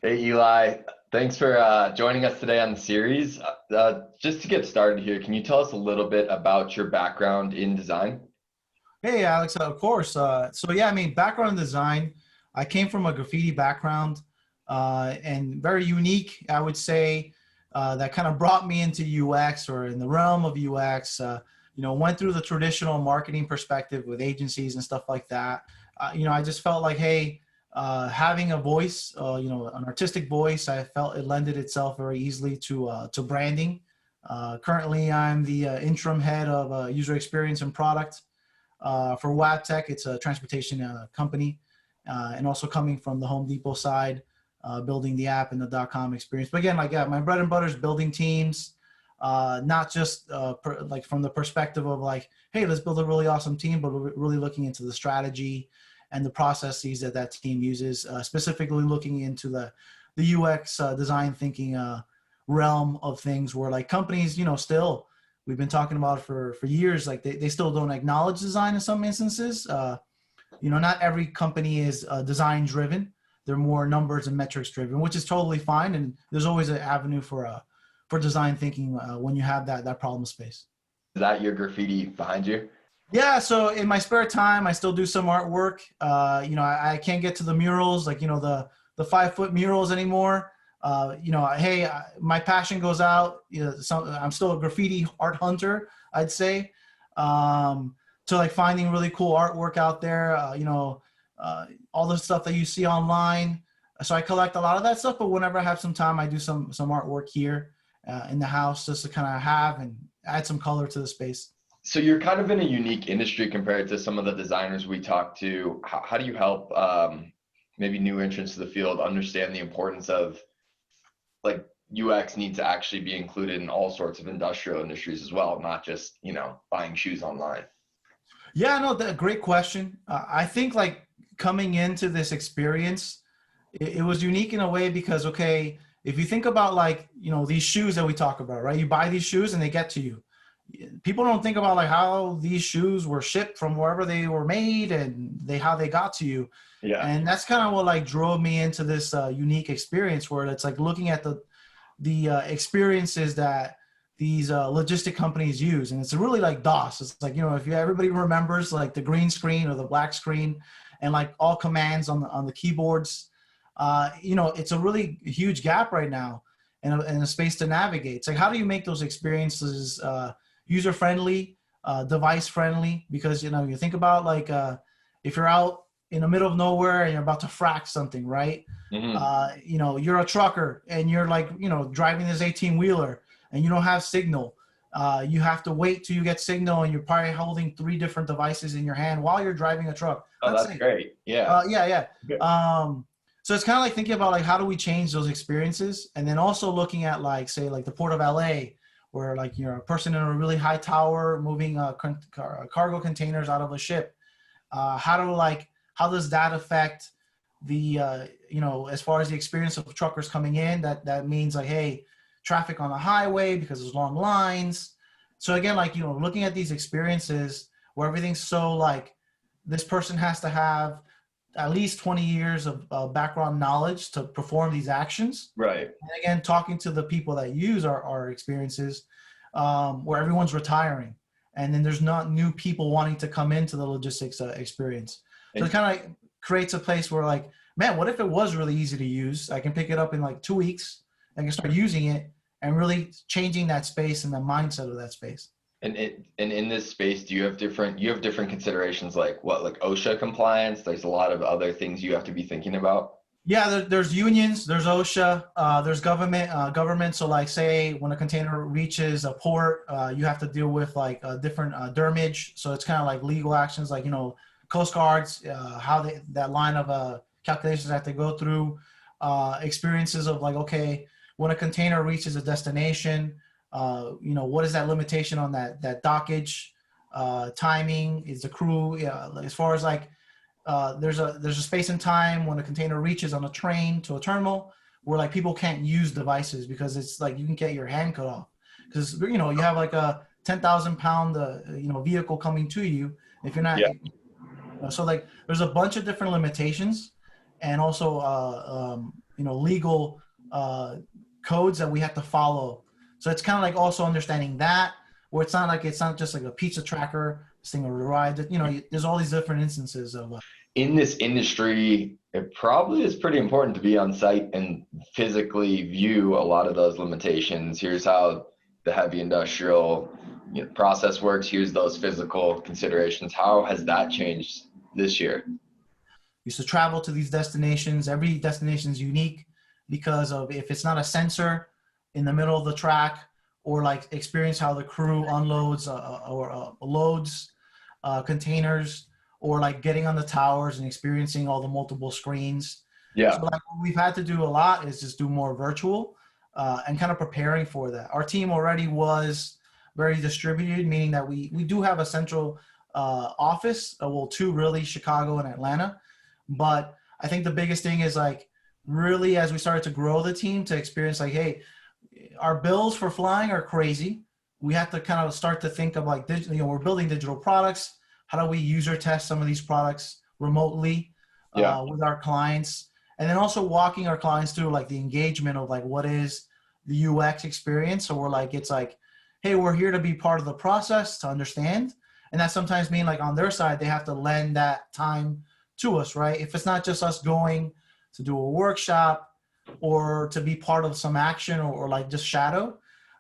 Hey Eli, thanks for joining us today on the series. Just to get started here, can you tell us a little bit about your background in design? Hey, Alex, of course. So yeah, I mean, background in design, I came from a graffiti background, and very unique, I would say, that kind of brought me into UX or in the realm of UX. Went through the traditional marketing perspective with agencies and stuff like that. I just felt like, hey, having a voice, an artistic voice, I felt it lended itself very easily to branding. Currently, I'm the interim head of user experience and product for Wabtec. It's a transportation company, and also coming from the Home Depot side, building the app and the .com experience. But again, my bread and butter is building teams, not just like from the perspective of like, hey, let's build a really awesome team, but we're really looking into the strategy and the processes that that team uses, specifically looking into the UX design thinking realm of things where like companies, still we've been talking about for years, like they still don't acknowledge design in some instances. Not every company is design driven. They're more numbers and metrics driven, which is totally fine. And there's always an avenue for design thinking when you have that problem space. Is that your graffiti behind you? Yeah, so in my spare time, I still do some artwork. I can't get to the murals, like the 5 foot murals anymore. Hey, my passion goes out. I'm still a graffiti art hunter, I'd say, to like finding really cool artwork out there. All the stuff that you see online. So I collect a lot of that stuff. But whenever I have some time, I do some artwork here in the house just to kind of have and add some color to the space. So you're kind of in a unique industry compared to some of the designers we talk to. How do you help maybe new entrants to the field understand the importance of like UX needs to actually be included in all sorts of industrial industries as well, not just, buying shoes online? Yeah, no, great question. I think like coming into this experience, it was unique in a way because, okay, if you think about like, these shoes that we talk about, right? You buy these shoes and they get to you. People don't think about like how these shoes were shipped from wherever they were made and how they got to you. Yeah. And that's kind of what like drove me into this unique experience where it's like looking at the experiences that these logistic companies use, and it's really like DOS. It's like, if everybody remembers like the green screen or the black screen, and like all commands on the keyboards. It's a really huge gap right now, and a space to navigate. It's like, how do you make those experiences user friendly, device friendly? Because you think about like if you're out in the middle of nowhere and you're about to frack something, right? Hmm. You're a trucker and you're like, driving this 18 wheeler and you don't have signal. You have to wait till you get signal, and you're probably holding 3 different devices in your hand while you're driving a truck. Oh, Let's that's say, great. Yeah. yeah, yeah. Okay. So it's kind of like thinking about like how do we change those experiences, and then also looking at like say like the port of LA, where like you're a person in a really high tower moving cargo containers out of a ship. How does that affect the as far as the experience of truckers coming in? That means like, hey, traffic on the highway because there's long lines. So again, like, looking at these experiences where everything's so like this person has to have at least 20 years of background knowledge to perform these actions. Right. And again, talking to the people that use our experiences, where everyone's retiring, and then there's not new people wanting to come into the logistics experience. So it And kind of creates a place where like, man, what if it was really easy to use? I can pick it up in like 2 weeks. I can start using it and really changing that space and the mindset of that space. and in this space, do you have different considerations like what, like OSHA compliance? There's a lot of other things you have to be thinking about. Yeah, there's unions, there's OSHA, there's government. So like, say when a container reaches a port, you have to deal with like different dermage. So it's kind of like legal actions, like Coast Guards, how that line of calculations have to go through. Experiences of like, okay, when a container reaches a destination, what is that limitation on that dockage, timing? Is the crew, yeah, as far as like there's a space and time when a container reaches on a train to a terminal where like people can't use devices because it's like you can get your hand cut off because you have like a 10,000 pound vehicle coming to you if you're not. Yeah. So like there's a bunch of different limitations, and also legal codes that we have to follow. So it's kind of like also understanding that, where it's not just like a pizza tracker, this thing will ride. There's all these different instances of. In this industry, it probably is pretty important to be on site and physically view a lot of those limitations. Here's how the heavy industrial process works. Here's those physical considerations. How has that changed this year? Used to travel to these destinations. Every destination is unique because of if it's not a sensor in the middle of the track, or like experience how the crew unloads or loads containers, or like getting on the towers and experiencing all the multiple screens. Yeah. So like what we've had to do a lot is just do more virtual and kind of preparing for that. Our team already was very distributed, meaning that we do have a central office, well, two really, Chicago and Atlanta. But I think the biggest thing is like really as we started to grow the team to experience like, hey, our bills for flying are crazy. We have to kind of start to think of like, we're building digital products. How do we user test some of these products remotely with our clients? And then also walking our clients through like the engagement of like, what is the UX experience? So we're like, it's like, hey, we're here to be part of the process to understand. And that sometimes mean like on their side, they have to lend that time to us, right? If it's not just us going to do a workshop or to be part of some action or like just shadow,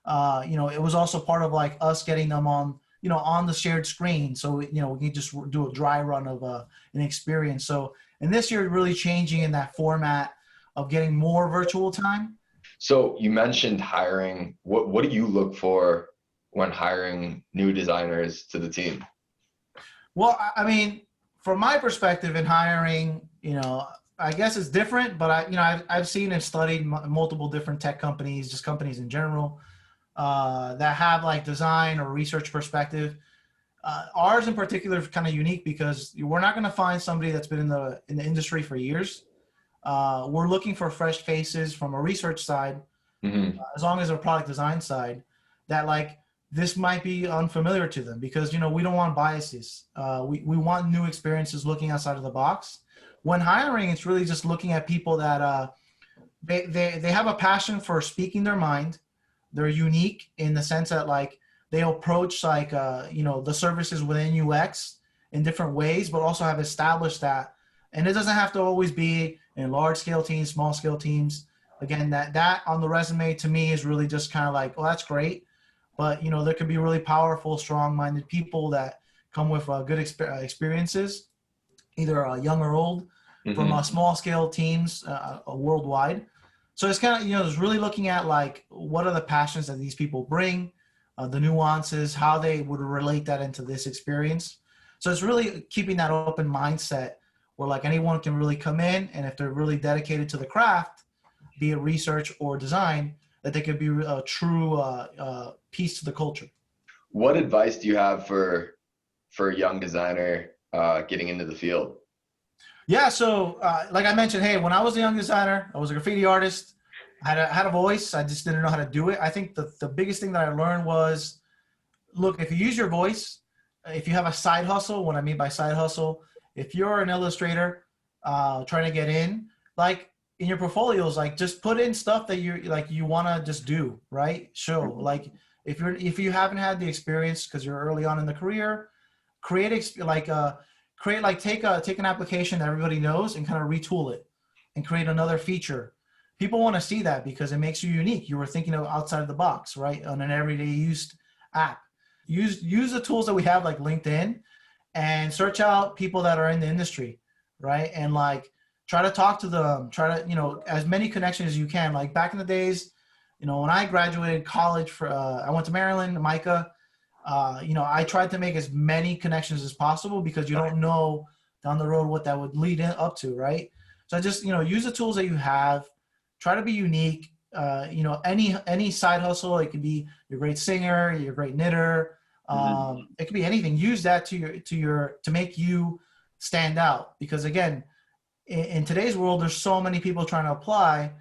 it was also part of like us getting them on, on the shared screen. So, we can just do a dry run of an experience. So, and this year really changing in that format of getting more virtual time. So you mentioned hiring. What do you look for when hiring new designers to the team? Well, I mean, from my perspective in hiring, I guess it's different, but I've seen and studied multiple different tech companies, just companies in general, that have like design or research perspective. Ours in particular is kind of unique because we're not going to find somebody that's been in the industry for years. We're looking for fresh faces from a research side, as long as a product design side, that like this might be unfamiliar to them because, we don't want biases. We want new experiences looking outside of the box. When hiring, it's really just looking at people that they have a passion for speaking their mind. They're unique in the sense that like they approach like, the services within UX in different ways, but also have established that. And it doesn't have to always be in large scale teams, small scale teams. Again, that on the resume to me is really just kind of like, well, that's great. But, there could be really powerful, strong-minded people that come with good experiences, either young or old, from small-scale teams worldwide. So it's kind of, it's really looking at, like, what are the passions that these people bring, the nuances, how they would relate that into this experience. So it's really keeping that open mindset where, like, anyone can really come in, and if they're really dedicated to the craft, be it research or design, that they could be a true piece to the culture. What advice do you have for a young designer getting into the field? Yeah, so like I mentioned, hey, when I was a young designer, I was a graffiti artist. I had a voice. I just didn't know how to do it. I think the biggest thing that I learned was, look, if you use your voice, if you have a side hustle, what I mean by side hustle, if you're an illustrator trying to get in, like, in your portfolios, like just put in stuff that you want to just do, right? Show like if you haven't had the experience because you're early on in the career, take an application that everybody knows and kind of retool it and create another feature. People want to see that because it makes you unique. You were thinking of outside of the box, right? On an everyday used app. Use the tools that we have like LinkedIn and search out people that are in the industry, right? And like, try to talk to them, as many connections as you can. Like back in the days, when I graduated college I went to Maryland, MICA, I tried to make as many connections as possible because you don't know down the road what that would lead up to, right? So I just, use the tools that you have, try to be unique. Any side hustle, it could be you're a great singer, you're a great knitter. It could be anything. Use that to make you stand out because again, in today's world, there's so many people trying to apply.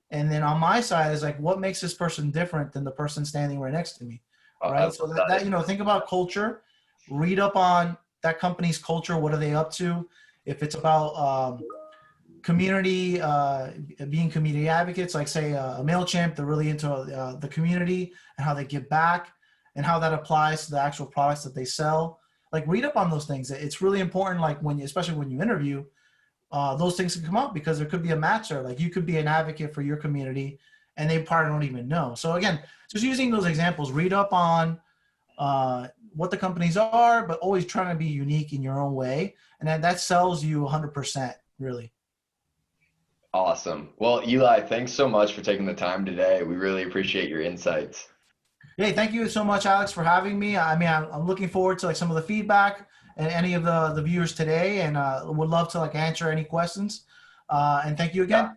And then on my side is like, what makes this person different than the person standing right next to me? Right. So that think about culture, read up on that company's culture. What are they up to? If it's about, community, being community advocates, like say a MailChimp, they're really into the community and how they give back and how that applies to the actual products that they sell. Like read up on those things. It's really important, like when you, especially when you interview, those things can come up because there could be a match there. Like you could be an advocate for your community and they probably don't even know. So again, just using those examples, read up on what the companies are, but always trying to be unique in your own way. And then that sells you 100%, really. Awesome. Well, Eli, thanks so much for taking the time today. We really appreciate your insights. Hey, thank you so much, Alex, for having me. I mean, I'm looking forward to like some of the feedback and any of the viewers today, and would love to like answer any questions. And thank you again. Yeah.